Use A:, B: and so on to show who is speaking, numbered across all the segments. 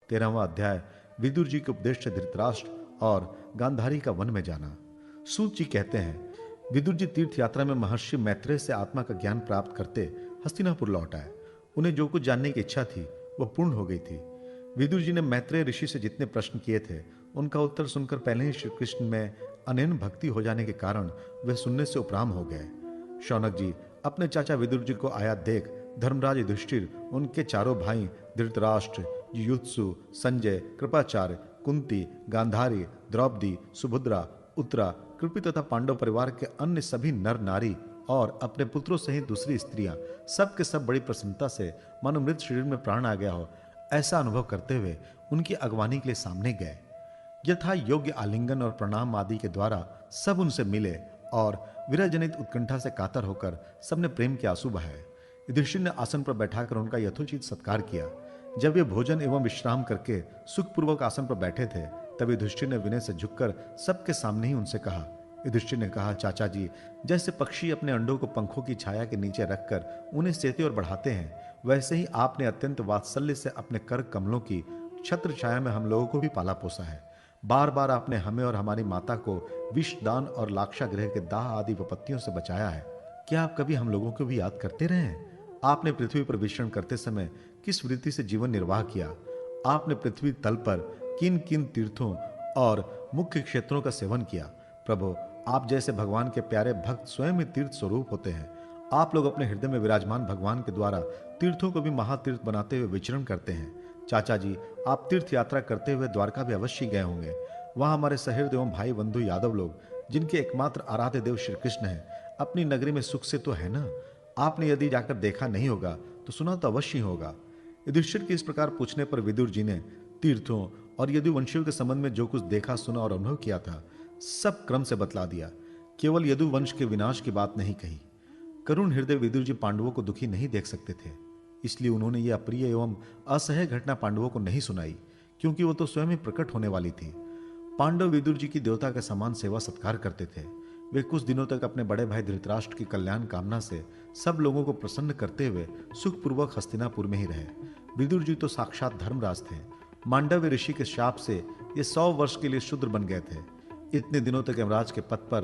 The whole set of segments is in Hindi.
A: 13वां अध्याय, विदुर जी के उपदेश से धृतराष्ट्र और गांधारी का वन में जाना। सूत जी कहते हैं, विदुर जी तीर्थ यात्रा में महर्षि मैत्रेय से आत्मा का ज्ञान प्राप्त करते हस्तिनापुर लौट आए। उन्हें जो कुछ जानने की इच्छा थी वह पूर्ण हो गई थी। विदुर जी ने मैत्रेय ऋषि से जितने प्रश्न किए थे उनका उत्तर सुनकर पहले ही श्री कृष्ण में अनन्य भक्ति हो जाने के कारण वे सुनने से उपराम हो गए। शौनक जी अपने चाचा विदुर जी को आया देख धर्मराज युधिष्ठिर, उनके चारों भाई धृतराष्ट्र, युयुत्सु, संजय, कृपाचार्य, कुंती, गांधारी, द्रौपदी, सुभद्रा, उत्तरा, कृपि तथा पांडव परिवार के अन्य सभी नर नारी और अपने पुत्रों सहित दूसरी स्त्रियां सब के सब बड़ी प्रसन्नता से मानो मृत शरीर में प्राण आ गया हो ऐसा अनुभव करते हुए उनकी अगवानी के लिए सामने गए। यथा योग्य आलिंगन और प्रणाम आदि के द्वारा सब उनसे मिले और विरह जनित उत्कंठा से कातर होकर सबने प्रेम के आंसू बहाए। युधिष्ठिर ने आसन पर बैठाकर उनका यथोचित सत्कार किया। जब वे भोजन एवं विश्राम करके सुखपूर्वक आसन पर बैठे थे तब युधिष्ठिर ने विनय से झुककर सबके सामने ही उनसे कहा। युधिष्ठिर ने कहा, चाचा जी, जैसे पक्षी अपने अंडों को पंखों की छाया के नीचे रखकर उन्हें सेते और बढ़ाते हैं, वैसे ही आपने अत्यंत वात्सल्य से अपने कर कमलों की छत्र छाया में हम लोगों को भी पाला पोसा है। बार बार आपने हमें और हमारी माता को विषदान और लाक्षागृह के दाह आदि विपत्तियों से बचाया है। क्या आप कभी हम लोगों को भी याद करते रहे हैं? आपने पृथ्वी पर विचरण करते समय किस वृत्ति से जीवन निर्वाह किया? आपने पृथ्वी तल पर किन किन तीर्थों और मुख्य क्षेत्रों का सेवन किया? प्रभु, आप जैसे भगवान के प्यारे भक्त स्वयं ही तीर्थ स्वरूप होते हैं। आप लोग अपने हृदय में विराजमान भगवान के द्वारा तीर्थों को भी महातीर्थ बनाते हुए विचरण करते हैं। चाचा जी, आप तीर्थ यात्रा करते हुए द्वारका भी अवश्य गए होंगे। वहां हमारे सहृदय एवं भाई बंधु यादव लोग, जिनके एकमात्र आराध्य देव श्री कृष्ण है, अपनी नगरी में सुख से तो है ना? आपने यदि जाकर देखा नहीं होगा तो सुना तो अवश्य होगा। युधिष्ठिर के इस प्रकार पूछने पर विदुर जी ने तीर्थों और यदुवंशियों के संबंध में जो कुछ देखा, सुना और अनुभव किया था सब क्रम से बतला दिया। केवल यदुवंश के विनाश की बात नहीं कही। करुण हृदय विदुर जी पांडवों को दुखी नहीं देख सकते थे, इसलिए उन्होंने यह अप्रिय एवं असह्य घटना पांडवों को नहीं सुनाई, क्योंकि वो तो स्वयं ही प्रकट होने वाली थी। पांडव विदुर जी की देवता के समान सेवा सत्कार करते थे। वे कुछ दिनों तक अपने बड़े भाई धृतराष्ट्र की कल्याण कामना से सब लोगों को प्रसन्न करते हुए सुखपूर्वक हस्तिनापुर में ही रहे। विदुर जी तो साक्षात धर्मराज थे। मांडव्य ऋषि के शाप से ये 100 वर्ष के लिए शूद्र बन गए थे। इतने दिनों तक यमराज के पद पर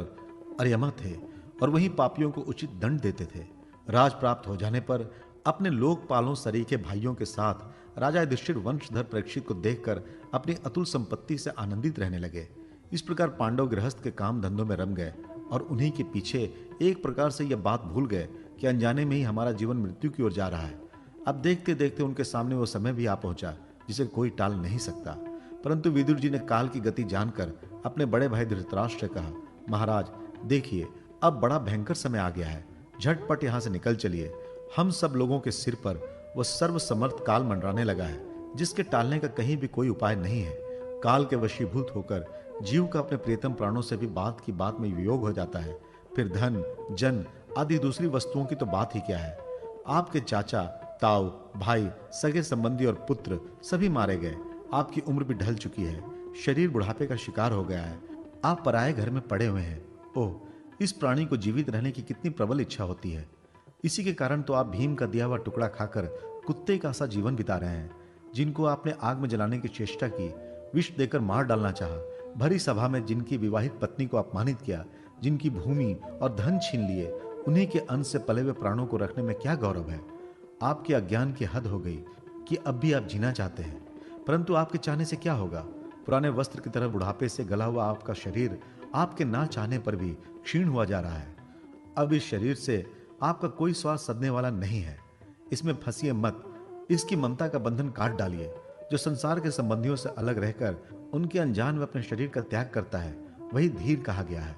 A: अर्यमा थे और वही पापियों को उचित दंड देते थे। राज प्राप्त हो जाने पर अपने लोकपालों सरीखे भाइयों के साथ राजा युधिष्ठिर वंशधर परीक्षित को देखकर अपनी अतुल संपत्ति से आनंदित रहने लगे। इस प्रकार पांडव गृहस्थ के काम धंधों में रम गए और उन्हीं के पीछे एक प्रकार से यह बात भूल गए कि अनजाने में ही हमारा जीवन मृत्यु की ओर जा रहा है। अब देखते देखते उनके सामने वो समय भी आ पहुंचा जिसे कोई टाल नहीं सकता। परंतु विदुर जी ने काल की गति जानकर अपने बड़े भाई धृतराष्ट्र से कहा, महाराज देखिए, अब बड़ा भयंकर समय आ गया है। झटपट यहां से निकल चलिए। हम सब लोगों के सिर पर वह सर्वसमर्थ काल मंडराने लगा है, जिसके टालने का कहीं भी कोई उपाय नहीं है। काल के वशीभूत होकर जीव का अपने प्रियतम प्राणों से भी बात की बात में वियोग हो जाता है। फिर धन, जन आदि दूसरी वस्तुओं की तो बात ही क्या है। आपके चाचा, ताऊ, भाई, सगे संबंधी और पुत्र सभी मारे गए। आपकी उम्र भी ढल चुकी है। शरीर बुढ़ापे का शिकार हो गया है। आप पराये घर में पड़े हुए हैं। ओह, इस प्राणी को जीवित रहने की कितनी प्रबल इच्छा होती है। इसी के कारण तो आप भीम का दिया हुआ टुकड़ा खाकर कुत्ते का सा जीवन बिता रहे हैं। जिनको आपने आग में जलाने की चेष्टा की, विष देकर मार डालना चाहा, भरी सभा में जिनकी विवाहित पत्नी को अपमानित किया, जिनकी भूमि और धन छीन लिए, उन्हीं के अंश से पले हुए प्राणों को रखने में क्या गौरव है। आपके अज्ञान की हद हो गई कि अब भी आप जीना चाहते हैं, परंतु आपके चाहने से क्या होगा। पुराने वस्त्र की तरह बुढ़ापे से गला हुआ आपका शरीर आपके ना चाहने पर भी क्षीण हुआ जा रहा है। अब इस शरीर से आपका कोई स्वाद सदने वाला नहीं है। इसमें फंसिए मत। इसकी ममता का बंधन काट डालिए। जो संसार के संबंधियों से अलग रहकर उनके अनजान में अपने शरीर का त्याग करता है, वही धीर कहा गया है।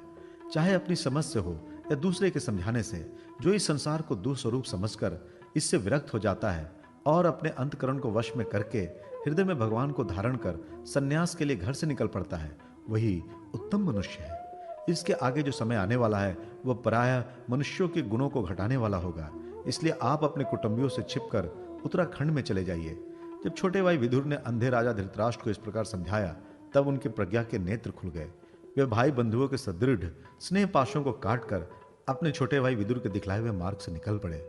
A: चाहे अपनी समझ से हो या दूसरे के समझाने से, जो इस संसार को दुस्वरूप समझकर इससे विरक्त हो जाता है और अपने अंतकरण को वश में करके हृदय में भगवान को धारण कर सन्यास के लिए घर से निकल पड़ता है, वही उत्तम मनुष्य है। इसके आगे जो समय आने वाला है वह पराया मनुष्यों के गुणों को घटाने वाला होगा। इसलिए आप अपने कुटुंबियों से छिपकर उत्तराखंड में चले जाइए। जब छोटे भाई विदुर ने अंधे राजा धृतराष्ट्र को इस प्रकार समझाया, तब उनके प्रज्ञा के नेत्र खुल गए। वे भाई बंधुओं के सदृढ़ स्नेह पाशों को काटकर अपने छोटे भाई विदुर के दिखलाए हुए मार्ग से निकल पड़े।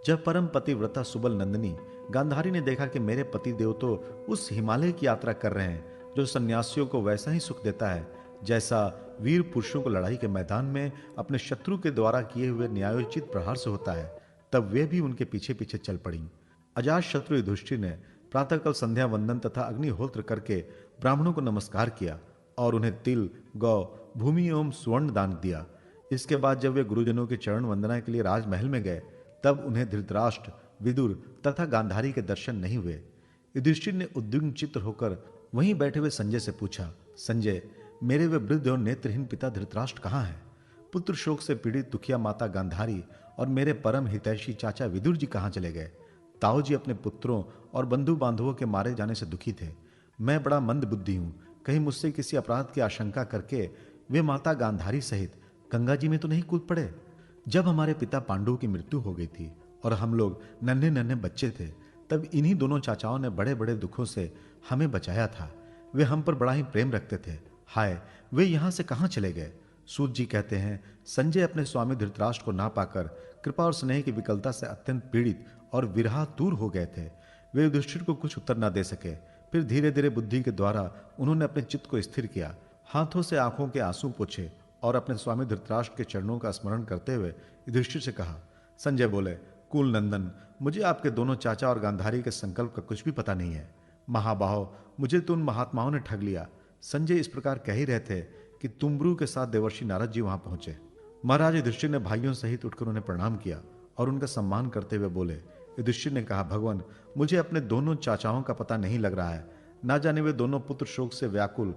A: जब परम पतिव्रता सुबल नंदिनी गांधारी ने देखा कि मेरे पति देव तो उस हिमालय की यात्रा कर रहे हैं जो सन्यासियों को वैसा ही सुख देता है जैसा वीर पुरुषों को लड़ाई के मैदान में अपने शत्रु के द्वारा किए हुए न्यायोचित प्रहार से होता है। तब वे भी उनके पीछे पीछे चल पड़ी। अजात शत्रु युधिष्ठिर ने प्रातःकाल संध्या वंदन तथा अग्निहोत्र करके ब्राह्मणों को नमस्कार किया और उन्हें तिल, गौ, भूमि एवं स्वर्ण दान दिया। इसके बाद जब वे गुरुजनों की चरण वंदना के लिए राजमहल में गए तब उन्हें धृतराष्ट्र, विदुर तथा गांधारी के दर्शन नहीं हुए। युधिष्ठिर ने उद्विग्न चित्त होकर वहीं बैठे हुए संजय से पूछा, संजय, मेरे वे वृद्ध और नेत्रहीन पिता धृतराष्ट्र कहाँ हैं? पुत्र शोक से पीड़ित दुखिया माता गांधारी और मेरे परम हितैषी चाचा विदुर जी कहाँ चले गए? ताऊ जी अपने पुत्रों और बंधु बांधवों के मारे जाने से दुखी थे। मैं बड़ा मंद बुद्धि हूं, कहीं मुझसे किसी अपराध की आशंका करके वे माता गांधारी सहित गंगा जी में तो नहीं कूद पड़े? जब हमारे पिता पांडु की मृत्यु हो गई थी और हम लोग नन्हे नन्हे बच्चे थे तब इन्हीं दोनों चाचाओं ने बड़े बड़े दुखों से हमें बचाया था। वे हम पर बड़ा ही प्रेम रखते थे। हाय, वे यहां से कहां चले गए? सूत जी कहते हैं, संजय अपने स्वामी धृतराष्ट्र को ना पाकर कृपा और स्नेह की विकलता से अत्यंत पीड़ित और विरहातुर हो गए थे। वे युधिष्ठिर को कुछ उत्तर न दे सके। फिर धीरे धीरे बुद्धि के द्वारा उन्होंने अपने चित्त को स्थिर किया, हाथों से आंखों के आंसू पोंछे और अपने स्वामी धृतराष्ट्र के चरणों का स्मरण करते हुए युधिष्ठिर से कहा। संजय बोले, कुल नंदन, मुझे आपके दोनों चाचा और गांधारी के संकल्प का कुछ भी पता नहीं है। महाबाहो, मुझे तो उन महात्माओं ने ठग लिया। संजय इस प्रकार कह ही रहे थे कि तुमब्रू के साथ देवर्षि नारद जी वहां पहुंचे। महाराज युधिष्ठिर ने भाइयों सहित उठकर उन्हें प्रणाम किया और उनका सम्मान करते हुए बोले। युधिष्ठिर ने कहा, भगवान, मुझे अपने दोनों चाचाओं का पता नहीं लग रहा है। ना जाने वे दोनों पुत्र शोक से व्याकुल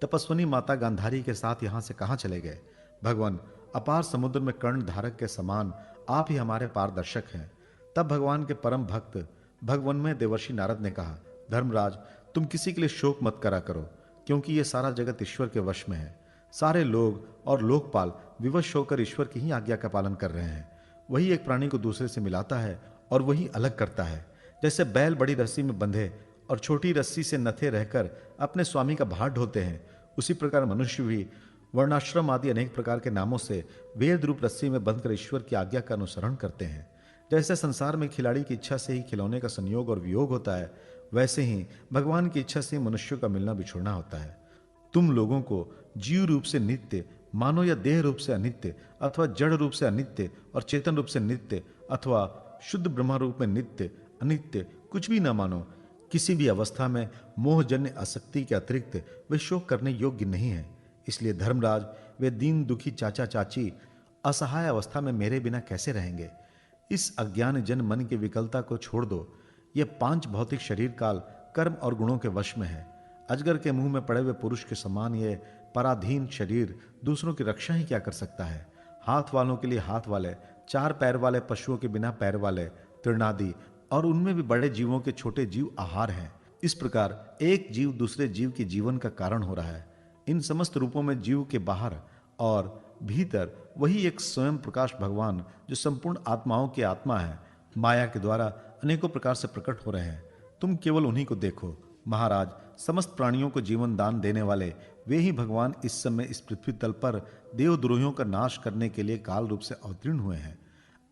A: तपस्वनी माता गांधारी के साथ यहां से कहां चले गए। भगवान, अपार समुद्र में कर्ण धारक के समान आप ही हमारे पारदर्शक हैं। तब भगवान के परम भक्त भगवन में देवर्षि नारद ने कहा, धर्मराज, तुम किसी के लिए शोक मत करा करो, क्योंकि यह सारा जगत ईश्वर के वश में है। सारे लोग और लोकपाल विवश होकर ईश्वर की ही आज्ञा का पालन कर रहे हैं। वही एक प्राणी को दूसरे से मिलाता है और वही अलग करता है। जैसे बैल बड़ी रस्सी में बंधे और छोटी रस्सी से नथे रहकर अपने स्वामी का भार ढोते हैं, उसी प्रकार मनुष्य भी वर्णाश्रम आदि अनेक प्रकार के नामों से वेद रूप रस्सी में बंधकर ईश्वर की आज्ञा का अनुसरण करते हैं। जैसे संसार में खिलाड़ी की इच्छा से ही खिलौने का संयोग और वियोग होता है, वैसे ही भगवान की इच्छा से मनुष्यों का मिलना बिछुड़ना होता है। तुम लोगों को जीव रूप से नित्य मानो या देह रूप से अनित्य अथवा जड़ रूप से अनित्य और चेतन रूप से नित्य अथवा शुद्ध ब्रह्मा रूप में नित्य अनित्य कुछ भी न मानो। किसी भी अवस्था में मोहजन्य आसक्ति के अतिरिक्त वे शोक करने योग्य नहीं है। इसलिए धर्मराज, वे दीन दुखी चाचा चाची असहाय अवस्था में मेरे बिना कैसे रहेंगे? इस अज्ञान जन मन की विकलता को छोड़ दो। ये 5 भौतिक शरीर काल कर्म और गुणों के वश में है। अजगर के मुंह में पड़े हुए पुरुष के समान ये पराधीन शरीर दूसरों की रक्षा ही क्या कर सकता है? हाथ वालों के लिए हाथ वाले, 4 पैर वाले पशुओं के बिना पैर वाले, तृणादि और उनमें भी बड़े जीवों के छोटे जीव आहार हैं। इस प्रकार एक जीव दूसरे जीव के जीवन का कारण हो रहा है। इन समस्त रूपों में जीव के बाहर और भीतर वही एक स्वयं प्रकाश भगवान जो संपूर्ण आत्माओं की आत्मा है, माया के द्वारा अनेकों प्रकार से प्रकट हो रहे हैं। तुम केवल उन्हीं को देखो। महाराज, समस्त प्राणियों को जीवन दान देने वाले वे ही भगवान इस समय इस पृथ्वी तल पर देवद्रोहियों का नाश करने के लिए काल रूप से अवतीर्ण हुए हैं।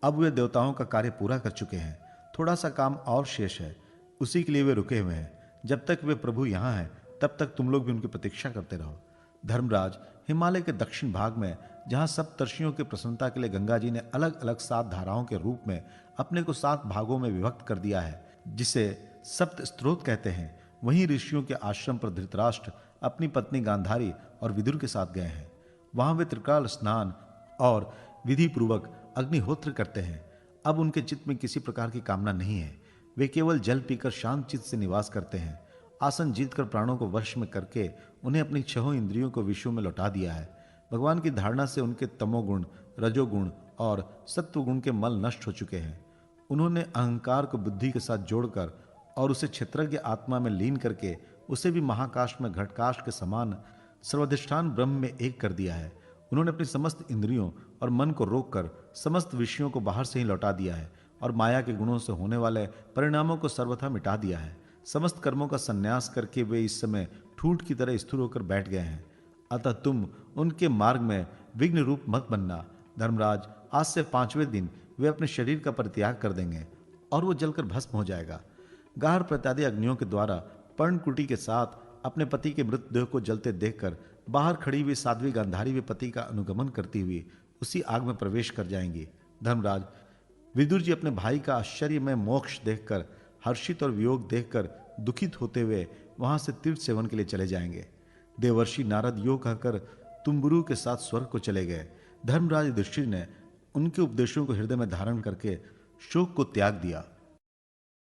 A: अब वे देवताओं का कार्य पूरा कर चुके हैं। थोड़ा सा काम और शेष है, उसी के लिए वे रुके हुए हैं। जब तक वे प्रभु यहाँ हैं तब तक तुम लोग भी उनकी प्रतीक्षा करते रहो। धर्मराज, हिमालय के दक्षिण भाग में जहां सप्तर्षियों की प्रसन्नता के लिए गंगा जी ने अलग अलग 7 धाराओं के रूप में अपने को 7 भागों में विभक्त कर दिया है, जिसे सप्त स्त्रोत कहते हैं, वहीं ऋषियों के आश्रम पर धृतराष्ट्र अपनी पत्नी गांधारी और विदुर के साथ गए हैं। वहां वे त्रिकाल स्नान और विधि पूर्वक अग्निहोत्र करते हैं। अब उनके चित्त में किसी प्रकार की कामना नहीं है। वे केवल जल पीकर शांत चित्त से निवास करते हैं। आसन जीतकर प्राणों को वश में करके उन्हें अपनी 6 इंद्रियों को विषयों में लौटा दिया है। भगवान की धारणा से उनके तमोगुण, रजोगुण और सत्वगुण के मल नष्ट हो चुके हैं। उन्होंने अहंकार को बुद्धि के साथ जोड़कर और उसे क्षेत्रज्ञ आत्मा में लीन करके उसे भी महाकाश में घटकाश के समान सर्वाधिष्ठान ब्रह्म में एक कर दिया है। उन्होंने अपनी समस्त इंद्रियों और मन को रोककर समस्त विषयों को बाहर से ही लौटा दिया है और माया के गुणों से होने वाले परिणामों को सर्वथा मिटा दिया है। समस्त कर्मों का संन्यास करके वे इस समय ठूंठ की तरह स्थिर होकर बैठ गए हैं। अतः तुम उनके मार्ग में विघ्न रूप मत बनना। धर्मराज, आज से 5वें दिन वे अपने शरीर का परित्याग कर देंगे और वो जलकर भस्म हो जाएगा। गार प्रत्यादि अग्नियों के द्वारा पर्णकुटी के साथ अपने पति के मृतदेह को जलते देखकर बाहर खड़ी हुई साध्वी गांधारी भी पति का अनुगमन करती हुई उसी आग में प्रवेश कर जाएंगी। धर्मराज, विदुर जी अपने भाई का आश्चर्यमय मोक्ष देखकर, हर्षित और वियोग देखकर दुखित होते हुए वहां से तीर्थ सेवन के लिए चले जाएंगे। देवर्षि नारद यो कहकर तुम्बुरु के साथ स्वर्ग को चले गए। धर्मराज युधिष्ठिर ने उनके उपदेशों को हृदय में धारण करके शोक को त्याग दिया।